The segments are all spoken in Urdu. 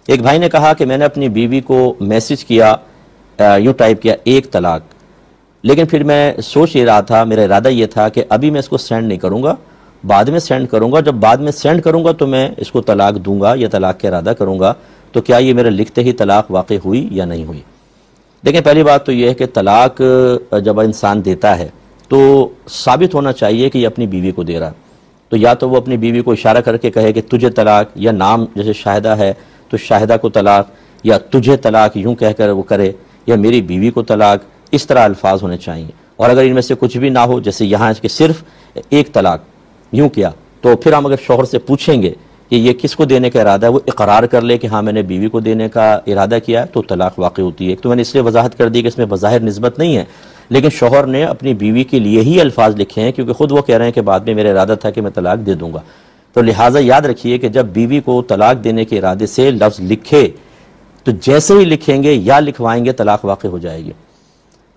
ایک بھائی نے کہا کہ میں نے اپنی بیوی کو میسج کیا، یوں ٹائپ کیا 1 طلاق، لیکن پھر میں سوچ یہ رہا تھا، میرا ارادہ یہ تھا کہ ابھی میں اس کو سینڈ نہیں کروں گا، بعد میں سینڈ کروں گا، جب بعد میں سینڈ کروں گا تو میں اس کو طلاق دوں گا یا طلاق کا ارادہ کروں گا، تو کیا یہ میرے لکھتے ہی طلاق واقع ہوئی یا نہیں ہوئی؟ دیکھیں پہلی بات تو یہ ہے کہ طلاق جب انسان دیتا ہے تو ثابت ہونا چاہیے کہ یہ اپنی بیوی کو دے رہا ہے، تو یا تو وہ اپنی بیوی کو اشارہ کر کے کہے کہ تجھے طلاق، یا نام جیسے شاہدہ ہے تو شاہدہ کو طلاق، یا تجھے طلاق یوں کہہ کر وہ کرے، یا میری بیوی کو طلاق، اس طرح الفاظ ہونے چاہیے۔ اور اگر ان میں سے کچھ بھی نہ ہو، جیسے یہاں کہ صرف 1 طلاق یوں کیا، تو پھر ہم اگر شوہر سے پوچھیں گے کہ یہ کس کو دینے کا ارادہ ہے، وہ اقرار کر لے کہ ہاں میں نے بیوی کو دینے کا ارادہ کیا ہے، تو طلاق واقع ہوتی ہے۔ ایک تو میں نے اس لیے وضاحت کر دی کہ اس میں بظاہر نسبت نہیں ہے، لیکن شوہر نے اپنی بیوی کے لیے ہی الفاظ لکھے ہیں، کیونکہ خود وہ کہہ رہے ہیں کہ بعد میں میرا ارادہ تھا کہ میں طلاق دے دوں گا، تو لہٰذا یاد رکھیے کہ جب بیوی کو طلاق دینے کے ارادے سے لفظ لکھے تو جیسے ہی لکھیں گے یا لکھوائیں گے طلاق واقع ہو جائے گی۔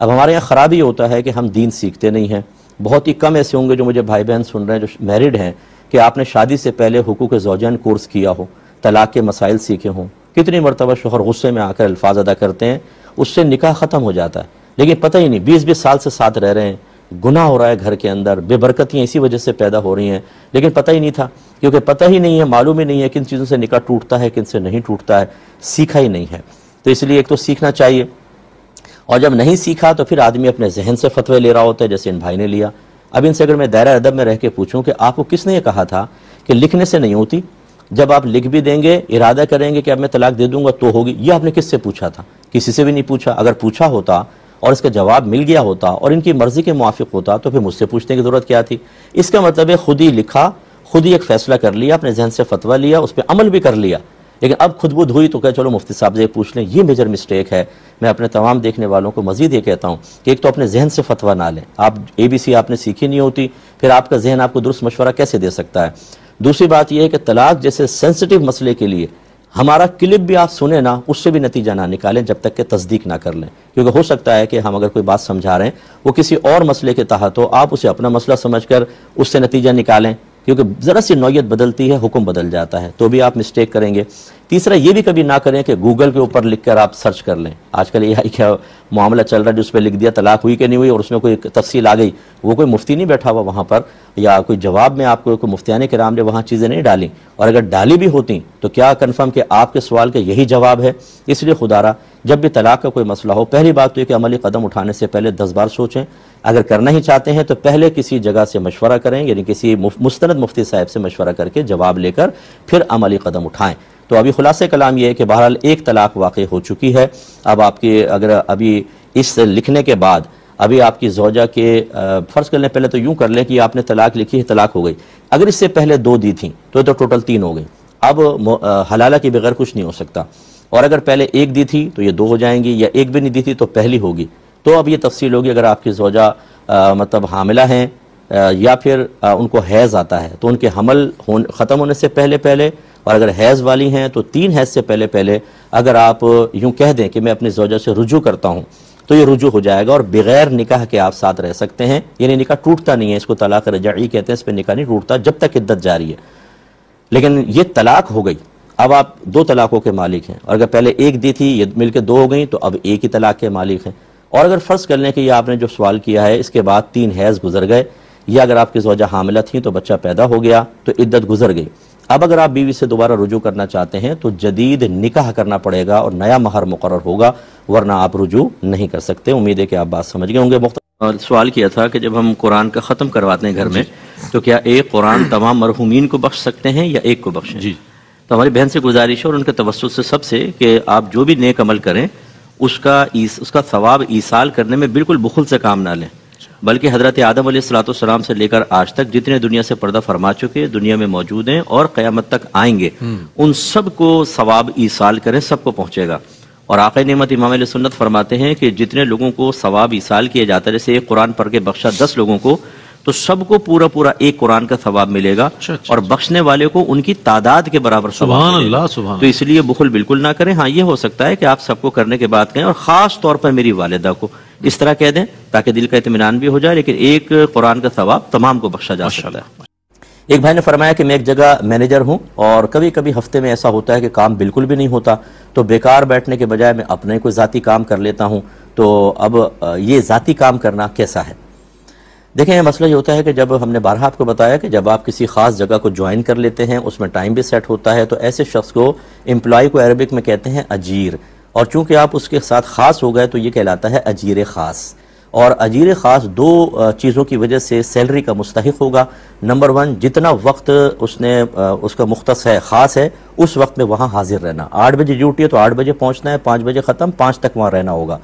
اب ہمارے یہاں خرابی ہوتا ہے کہ ہم دین سیکھتے نہیں ہیں، بہت ہی کم ایسے ہوں گے جو مجھے بھائی بہن سن رہے ہیں جو میرڈ ہیں کہ آپ نے شادی سے پہلے حقوق زوجین کورس کیا ہو، طلاق کے مسائل سیکھے ہوں، کتنی مرتبہ شوہر غصے میں آ کر الفاظ ادا کرتے ہیں، اس سے نکاح ختم ہو جاتا ہے، لیکن پتہ ہی نہیں 20-20 سال سے ساتھ رہ رہے ہیں، گناہ ہو رہا ہے گھر کے اندر، بے برکتیاں اسی وجہ سے پیدا ہو رہی ہیں، لیکن پتہ ہی نہیں تھا، کیونکہ پتہ ہی نہیں ہے، معلوم ہی نہیں ہے کن چیزوں سے نکاح ٹوٹتا ہے کن سے نہیں ٹوٹتا ہے، سیکھا ہی نہیں ہے۔ تو اس لیے ایک تو سیکھنا چاہیے، اور جب نہیں سیکھا تو پھر آدمی اپنے ذہن سے فتوے لے رہا ہوتا ہے، جیسے ان بھائی نے لیا۔ اب ان سے اگر میں دائرہ ادب میں رہ کے پوچھوں کہ آپ کو کس نے یہ کہا تھا کہ لکھنے سے نہیں ہوتی، جب آپ لکھ بھی دیں گے، ارادہ کریں گے کہ اب میں طلاق دے دوں گا تو ہوگی، یہ آپ نے کس سے پوچھا تھا؟ کسی سے بھی نہیں پوچھا۔ اگر پوچھا ہوتا اور اس کا جواب مل گیا ہوتا اور ان کی مرضی کے موافق ہوتا تو پھر مجھ سے پوچھنے کی ضرورت کیا تھی؟ اس کا مطلب ہے خود ہی لکھا، خود ہی ایک فیصلہ کر لیا، اپنے ذہن سے فتویٰ لیا، اس پہ عمل بھی کر لیا، لیکن اب خود بدھ ہوئی تو کہ چلو مفتی صاحب سے پوچھ لیں۔ یہ میجر مسٹیک ہے۔ میں اپنے تمام دیکھنے والوں کو مزید یہ کہتا ہوں کہ ایک تو اپنے ذہن سے فتویٰ نہ لیں، آپ ABC آپ نے سیکھی نہیں ہوتی، پھر آپ کا ذہن آپ کو درست مشورہ کیسے دے سکتا ہے؟ دوسری بات یہ ہے کہ طلاق جیسے سینسٹیو مسئلے کے لیے ہمارا کلپ بھی آپ سنیں نا، اس سے بھی نتیجہ نہ نکالیں جب تک کہ تصدیق نہ کر لیں، کیونکہ ہو سکتا ہے کہ ہم اگر کوئی بات سمجھا رہے ہیں وہ کسی اور مسئلے کے تحت ہو، آپ اسے اپنا مسئلہ سمجھ کر اس سے نتیجہ نکالیں، کیونکہ ذرا سی نوعیت بدلتی ہے حکم بدل جاتا ہے، تو بھی آپ مسٹیک کریں گے۔ تیسرا یہ بھی کبھی نہ کریں کہ گوگل کے اوپر لکھ کر آپ سرچ کر لیں۔ آج کل یہ کیا معاملہ چل رہا ہے، جس پہ لکھ دیا طلاق ہوئی کہ نہیں ہوئی اور اس میں کوئی تفصیل آ گئی، وہ کوئی مفتی نہیں بیٹھا ہوا وہاں پر، یا کوئی جواب میں آپ کو کوئی مفتیان کرام نے وہاں چیزیں نہیں ڈالیں، اور اگر ڈالی بھی ہوتی تو کیا کنفرم کہ آپ کے سوال کا یہی جواب ہے؟ اس لیے خدا را جب بھی طلاق کا کوئی مسئلہ ہو، پہلی بات تو یہ کہ عملی قدم اٹھانے سے پہلے 10 بار سوچیں، اگر کرنا ہی چاہتے ہیں تو پہلے کسی جگہ سے مشورہ کریں، یعنی کسی مستند مفتی صاحب سے مشورہ کر کے جواب لے کر پھر عملی قدم اٹھائیں۔ تو ابھی خلاصہ کلام یہ ہے کہ بہرحال 1 طلاق واقع ہو چکی ہے۔ اب آپ کی اگر ابھی اس لکھنے کے بعد ابھی آپ کی زوجہ کے فرض کر لیں، پہلے تو یوں کر لیں کہ آپ نے طلاق لکھی ہے، طلاق ہو گئی، اگر اس سے پہلے 2 دی تھیں تو ٹوٹل 3 ہو گئی، اب حلالہ کے بغیر کچھ نہیں ہو سکتا، اور اگر پہلے 1 دی تھی تو یہ 2 ہو جائیں گی، یا 1 بھی نہیں دی تھی تو پہلی ہوگی۔ تو اب یہ تفصیل ہوگی، اگر آپ کی زوجہ مطلب حاملہ ہیں یا پھر ان کو حیض آتا ہے تو ان کے حمل ختم ہونے سے پہلے، اور اگر حیض والی ہیں تو 3 حیض سے پہلے اگر آپ یوں کہہ دیں کہ میں اپنی زوجہ سے رجوع کرتا ہوں تو یہ رجوع ہو جائے گا، اور بغیر نکاح کے آپ ساتھ رہ سکتے ہیں، یعنی نکاح ٹوٹتا نہیں ہے، اس کو طلاق رجعی کہتے ہیں، اس پہ نکاح نہیں ٹوٹتا جب تک عدت جاری ہے۔ لیکن یہ طلاق ہو گئی، اب آپ 2 طلاقوں کے مالک ہیں، اور اگر پہلے 1 دی تھی، یہ مل کے 2 ہو گئیں تو اب 1 ہی طلاق کے مالک ہیں۔ اور اگر فرض کر لیں کہ یہ آپ نے جو سوال کیا ہے اس کے بعد 3 حیض گزر گئے، یا اگر آپ کی زوجہ حاملہ تھیں تو بچہ پیدا ہو گیا تو عدت گزر گئی، اب اگر آپ بیوی سے دوبارہ رجوع کرنا چاہتے ہیں تو جدید نکاح کرنا پڑے گا اور نیا مہر مقرر ہوگا، ورنہ آپ رجوع نہیں کر سکتے۔ امید ہے کہ آپ بات سمجھ گئے ہوں گے۔ سوال کیا تھا کہ جب ہم قرآن کا ختم کرواتے ہیں گھر میں تو کیا ایک قرآن تمام مرحومین کو بخش سکتے ہیں یا ایک کو بخشیں؟ جی، تو ہماری بہن سے گزارش ہے اور ان کے توسط سے سب سے کہ آپ جو بھی نیک عمل کریں اس کا ثواب ایصال کرنے میں بالکل بخل سے کام نہ لیں، بلکہ حضرت آدم علیہ السلام سے لے کر آج تک جتنے دنیا سے پردہ فرما چکے، دنیا میں موجود ہیں اور قیامت تک آئیں گے، ان سب کو ثواب ایصال کریں، سب کو پہنچے گا۔ اور آقا نعمت امام علیہ سنت فرماتے ہیں کہ جتنے لوگوں کو ثواب ایصال کیا جاتا ہے، جیسے ایک قرآن پڑھ کے بخشا 10 لوگوں کو تو سب کو پورا ایک قرآن کا ثواب ملے گا، اور بخشنے والے کو ان کی تعداد کے برابر ثواب ملے گا۔ تو اس لیے بخل بالکل نہ کریں۔ ہاں، یہ ہو سکتا ہے کہ آپ سب کو کرنے کے بعد کہیں، اور خاص طور پر میری والدہ کو اس طرح کہہ دیں تاکہ دل کا اطمینان بھی ہو جائے، لیکن ایک قرآن کا ثواب تمام کو بخشا جا سکتا ہے۔ ایک بھائی نے فرمایا کہ میں ایک جگہ مینیجر ہوں اور کبھی کبھی ہفتے میں ایسا ہوتا ہے کہ کام بالکل بھی نہیں ہوتا، تو بیکار بیٹھنے کے بجائے میں اپنے کوئی ذاتی کام کر لیتا ہوں، تو اب یہ ذاتی کام کرنا کیسا ہے؟ دیکھیں مسئلہ یہ ہوتا ہے کہ جب ہم نے بارہا آپ کو بتایا کہ جب آپ کسی خاص جگہ کو جوائن کر لیتے ہیں، اس میں ٹائم بھی سیٹ ہوتا ہے، تو ایسے شخص کو امپلائی کو عربک میں کہتے ہیں اجیر، اور چونکہ آپ اس کے ساتھ خاص ہو گئے تو یہ کہلاتا ہے اجیر خاص۔ اور اجیر خاص دو چیزوں کی وجہ سے سیلری کا مستحق ہوگا۔ نمبر 1، جتنا وقت اس کا مختص ہے، خاص ہے، اس وقت میں وہاں حاضر رہنا۔ 8 بجے ڈیوٹی ہے تو 8 بجے پہنچنا ہے، 5 بجے ختم، 5 تک وہاں رہنا ہوگا۔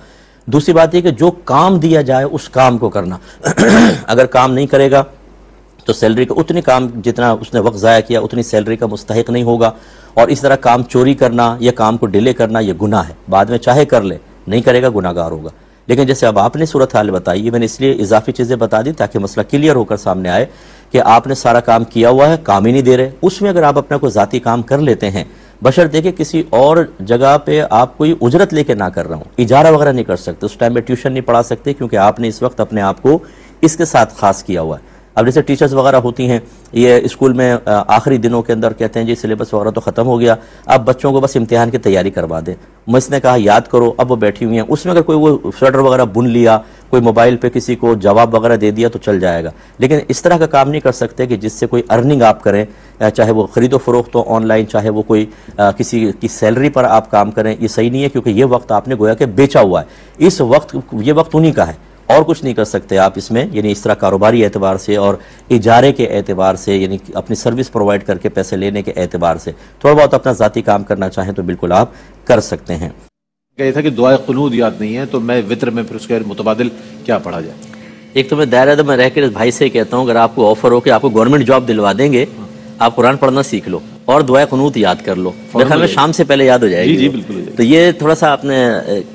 دوسری بات یہ کہ جو کام دیا جائے اس کام کو کرنا، اگر کام نہیں کرے گا تو سیلری کا اتنی کام جتنا اس نے وقت ضائع کیا اتنی سیلری کا مستحق نہیں ہوگا۔ اور اس طرح کام چوری کرنا یا کام کو ڈیلے کرنا یہ گناہ ہے، بعد میں چاہے کر لے، نہیں کرے گا گناہ گار ہوگا۔ لیکن جیسے اب آپ نے صورتحال بتائی ہے، میں نے اس لیے اضافی چیزیں بتا دی تاکہ مسئلہ کلیئر ہو کر سامنے آئے کہ آپ نے سارا کام کیا ہوا ہے، کام ہی نہیں دے رہے، اس میں اگر آپ اپنا کوئی ذاتی کام کر لیتے ہیں، بشرطے کہ کسی اور جگہ پہ آپ کوئی اجرت لے کے نہ کر رہا ہوں، اجارہ وغیرہ نہیں کر سکتے، اس ٹائم میں ٹیوشن نہیں پڑھا سکتے کیونکہ آپ نے اس وقت اپنے آپ کو اس کے ساتھ خاص کیا ہوا ہے۔ اب جیسے ٹیچرز وغیرہ ہوتی ہیں، یہ اسکول میں آخری دنوں کے اندر کہتے ہیں جی سلیبس وغیرہ تو ختم ہو گیا، اب بچوں کو بس امتحان کی تیاری کروا دیں، مس نے کہا یاد کرو، اب وہ بیٹھی ہوئی ہیں، اس میں اگر کوئی وہ سویٹر وغیرہ بن لیا، کوئی موبائل پہ کسی کو جواب وغیرہ دے دیا تو چل جائے گا، لیکن اس طرح کا کام نہیں کر سکتے کہ جس سے کوئی ارننگ آپ کریں، چاہے وہ خرید و فروخت ہو آن لائن، چاہے وہ کوئی کسی کی سیلری پر آپ کام کریں، یہ صحیح نہیں ہے کیونکہ یہ وقت آپ نے گویا کہ بیچا ہوا ہے، اس وقت یہ وقت انہی کا ہے، اور کچھ نہیں کر سکتے آپ اس میں، یعنی اس طرح کاروباری اعتبار سے اور اجارے کے اعتبار سے، یعنی اپنی سروس پرووائڈ کر کے پیسے لینے کے اعتبار سے تھوڑا بہت اپنا ذاتی کام کرنا چاہیں تو بالکل آپ کر سکتے ہیں۔ کہا تھا کہ دعائے قنوت یاد نہیں ہے تو میں وطر میں پھر اس کے متبادل کیا پڑھا جائے؟ ایک تو میں دائرہ میں رہ کے اس بھائی سے کہتا ہوں اگر آپ کو آفر ہو کہ آپ کو گورنمنٹ جاب دلوا دیں گے، آپ قرآن پڑھنا سیکھ لو اور دعائے قنوت یاد کر لو، میرے خیال میں شام سے پہلے یاد ہو جائے گی۔ جی بالکل، تو یہ تھوڑا سا آپ نے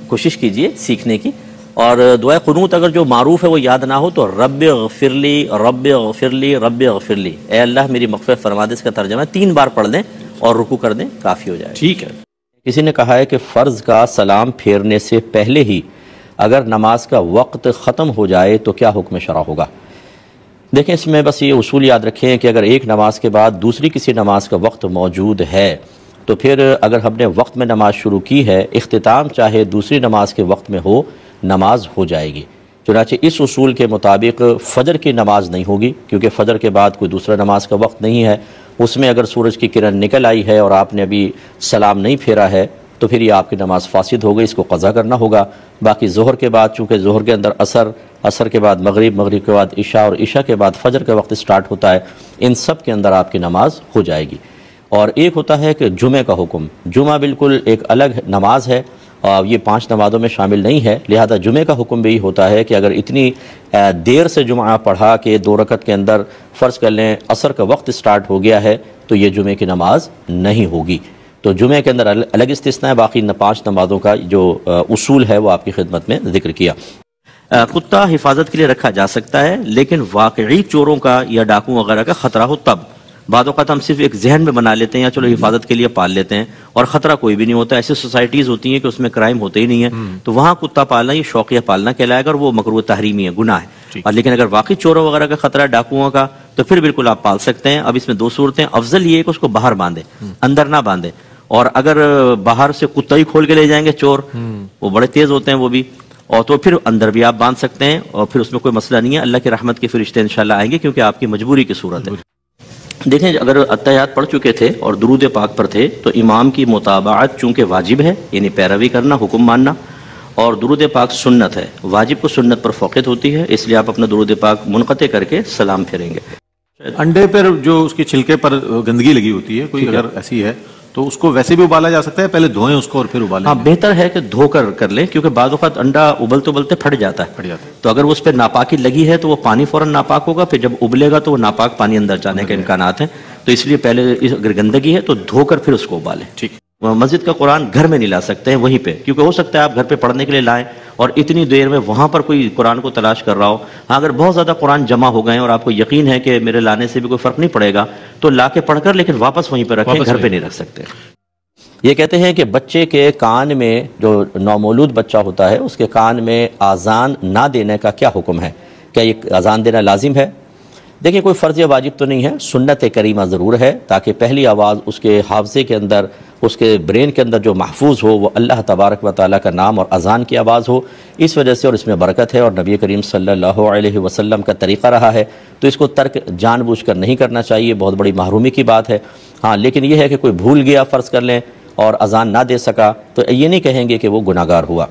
کوشش کیجئے سیکھنے کی، اور دعائے قنوت اگر جو معروف ہے وہ یاد نہ ہو تو رب اغفر لی رب اغفر لی رب اغفر لی، اے اللہ میری مغفرت فرما دے، اس کا ترجمہ ہے 3 بار پڑھ لیں اور رکوع کر دیں، کافی ہو جائے۔ ٹھیک ہے۔ کسی نے کہا ہے کہ فرض کا سلام پھیرنے سے پہلے ہی اگر نماز کا وقت ختم ہو جائے تو کیا حکم شرع ہوگا؟ دیکھیں اس میں بس یہ اصول یاد رکھیں کہ اگر ایک نماز کے بعد دوسری کسی نماز کا وقت موجود ہے تو پھر اگر ہم نے وقت میں نماز شروع کی ہے، اختتام چاہے دوسری نماز کے وقت میں ہو، نماز ہو جائے گی۔ چنانچہ اس اصول کے مطابق فجر کی نماز نہیں ہوگی کیونکہ فجر کے بعد کوئی دوسرا نماز کا وقت نہیں ہے، اس میں اگر سورج کی کرن نکل آئی ہے اور آپ نے ابھی سلام نہیں پھیرا ہے تو پھر یہ آپ کی نماز فاسد ہو گئی، اس کو قضا کرنا ہوگا۔ باقی ظہر کے بعد چونکہ ظہر کے اندر عصر کے بعد مغرب، مغرب کے بعد عشاء اور عشاء کے بعد فجر کا وقت سٹارٹ ہوتا ہے، ان سب کے اندر آپ کی نماز ہو جائے گی۔ اور ایک ہوتا ہے کہ جمعہ کا حکم، جمعہ بالکل ایک الگ نماز ہے اور یہ 5 نمازوں میں شامل نہیں ہے، لہذا جمعہ کا حکم بھی ہوتا ہے کہ اگر اتنی دیر سے جمعہ پڑھا کہ 2 رکعت کے اندر فرض کر لیں عصر کا وقت سٹارٹ ہو گیا ہے تو یہ جمعہ کی نماز نہیں ہوگی۔ تو جمعہ کے اندر الگ استثناء ہے، باقی 5 نمازوں کا جو اصول ہے وہ آپ کی خدمت میں ذکر کیا۔ کتا حفاظت کے لیے رکھا جا سکتا ہے لیکن واقعی چوروں کا یا ڈاکوں وغیرہ کا خطرہ ہو تب، بعض اوقات ہم صرف ایک ذہن میں بنا لیتے ہیں یا چلو حفاظت کے لیے پال لیتے ہیں اور خطرہ کوئی بھی نہیں ہوتا، ایسی سوسائٹیز ہوتی ہیں کہ اس میں کرائم ہوتے ہی نہیں ہے، تو وہاں کتا پالنا یہ شوقیہ پالنا کہلائے گا اور وہ مکروہ تحریمی ہے، گناہ ہے۔ اور لیکن اگر واقعی چوروں وغیرہ کا خطرہ ہے، ڈاکوؤں کا، تو پھر بالکل آپ پال سکتے ہیں۔ اب اس میں 2 صورتیں، افضل یہ ہے کہ اس کو باہر باندھے، اندر نہ باندھے، اور اگر باہر سے کتا ہی کھول کے لے جائیں گے چور، وہ بڑے تیز ہوتے ہیں وہ بھی، اور تو پھر اندر بھی آپ باندھ سکتے ہیں اور پھر اس میں کوئی مسئلہ نہیں ہے، اللہ کی رحمت کے فرشتے انشاءاللہ آئیں گے کیونکہ آپ کی مجبوری کی صورت ہے۔ دیکھیں اگر اتحیات پڑھ چکے تھے اور درود پاک پر تھے تو امام کی متابعت چونکہ واجب ہے، یعنی پیروی کرنا، حکم ماننا، اور درود پاک سنت ہے، واجب کو سنت پر فوقیت ہوتی ہے، اس لیے آپ اپنا درود پاک منقطع کر کے سلام پھیریں گے۔ انڈے پر جو اس کے چھلکے پر گندگی لگی ہوتی ہے، کوئی اگر ایسی ہے تو اس کو ویسے بھی ابالا جا سکتا ہے؟ پہلے دھوئیں اس کو اور پھر ابالیں؟ ہاں بہتر ہے کہ دھو کر لیں کیونکہ بعض اوقات انڈا ابلتے ابلتے پھٹ جاتا ہے، تو اگر اس پہ ناپاکی لگی ہے تو وہ پانی فوراً ناپاک ہوگا، پھر جب ابلے گا تو وہ ناپاک پانی اندر جانے کے امکانات ہیں، تو اس لیے پہلے اگر گندگی ہے تو دھو کر پھر اس کو ابالیں۔ ٹھیک۔ مسجد کا قرآن گھر میں نہیں لا سکتے ہیں وہیں پہ، کیونکہ ہو سکتا ہے آپ گھر پہ پڑھنے کے لیے لائیں اور اتنی دیر میں وہاں پر کوئی قرآن کو تلاش کر رہا ہو۔ ہاں اگر بہت زیادہ قرآن جمع ہو گئے ہیں اور آپ کو یقین ہے کہ میرے لانے سے بھی کوئی فرق نہیں پڑے گا تو لا کے پڑھ کر لیکن واپس وہیں پہ رکھیں، گھر پہ نہیں رکھ سکتے۔ یہ کہتے ہیں کہ بچے کے کان میں، جو نومولود بچہ ہوتا ہے اس کے کان میں آذان نہ دینے کا کیا حکم ہے؟ کیا یہ آذان دینا لازم ہے؟ دیکھیں کوئی فرض یا واجب تو نہیں ہے، سنت کریمہ ضرور ہے، تاکہ پہلی آواز اس کے حافظے کے اندر، اس کے برین کے اندر جو محفوظ ہو وہ اللہ تبارک و تعالیٰ کا نام اور اذان کی آواز ہو، اس وجہ سے، اور اس میں برکت ہے اور نبی کریم صلی اللہ علیہ وسلم کا طریقہ رہا ہے، تو اس کو ترک جان بوجھ کر نہیں کرنا چاہیے، بہت بڑی محرومی کی بات ہے۔ ہاں لیکن یہ ہے کہ کوئی بھول گیا فرض کر لیں اور اذان نہ دے سکا تو یہ نہیں کہیں گے کہ وہ گناہگار ہوا۔